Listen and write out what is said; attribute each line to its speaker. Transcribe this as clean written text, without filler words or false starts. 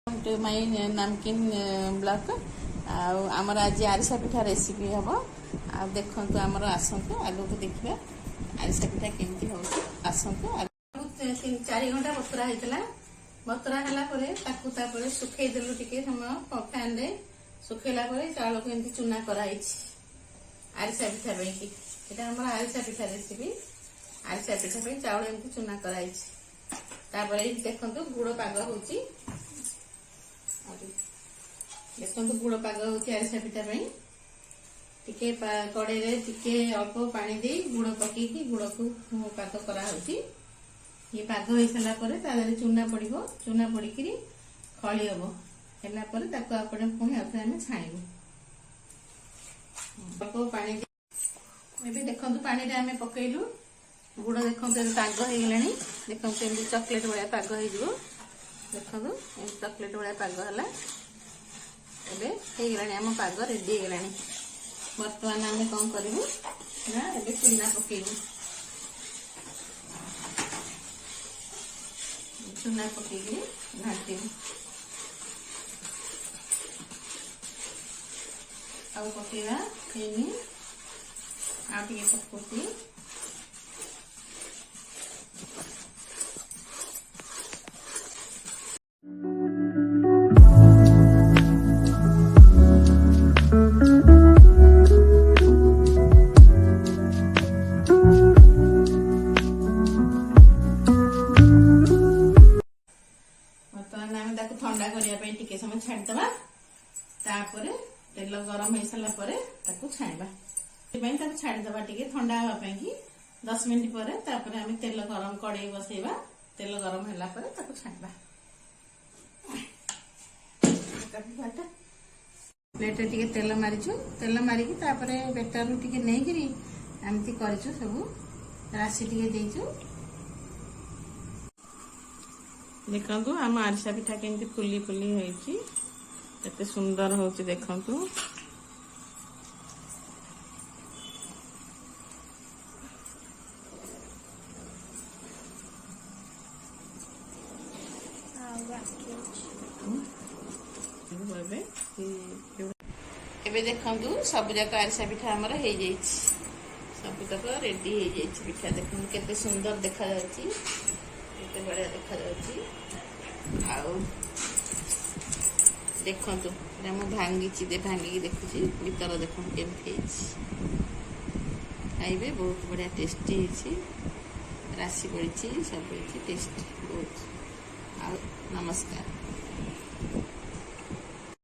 Speaker 1: माई नमकीन ब्लॉक आमर आज आरिसा पिठा रेसिपी हम आ देखु आमर आसतु आगु देखिए आरिसा पिठा केमती हो आसतु 3-4 घंटा बतुरा होता बतुरा है सुखे देलु टिके समय फैन रे सुखेला चाउल को एमती चूना कराई आरिसा पिठा ये आम आरिसा पिठा रेसिपी आरिसा पिठा चाउल एमती चूना कराई देखु गुड़ पाग हो देखो गुड़ पाग हो आरिसा पिठा टिके कड़े अल्प पानी दे गुड़ पकई गुड़ को पाग करा ये पाग हो सारा चूना पड़ो चूना पड़ी खली हम है पुणी आम छाणु अल्प पानी देखो पानी आम पकईलु गुड़ देखो पाग हो गला देखो चॉकलेट भाया पाग हो देखो चॉकलेट भाया पाग है आम पाग रेडी होगा बर्तमान आम कौन करूँ ना ए चूना पकेबू चूना पकईक घाटू आउ पकेवा आगे पकती ठंडा करने टिके समय छाड़ीदे तेल गरम हो सारा छाणा छाड़ीदे टिके ठंडा हाँपाई 10 मिनट पर आम तेल गरम कड़े बसैबा तेल गरम है छाणा प्लेट टिके तेल मारिचु तेल मारिकी बेटर टिके नहीं एमती करूँ सब राशि टिके देचु देखु आम आरिसा पिठा केमती फुली फुली होते सुंदर हो देखु एबे देखु सब जाक आरिसा पिठा आमर हो सब तक रेडी हो पिठा देखु केते सुंदर देखा जाउची केते बढ़िया देखा जाउची देखु भांगी भांगी देखुची भीतर देखु केमती खाइबे बहुत बढ़िया टेस्टी राशि पड़ी सब टेस्टी बहुत नमस्कार।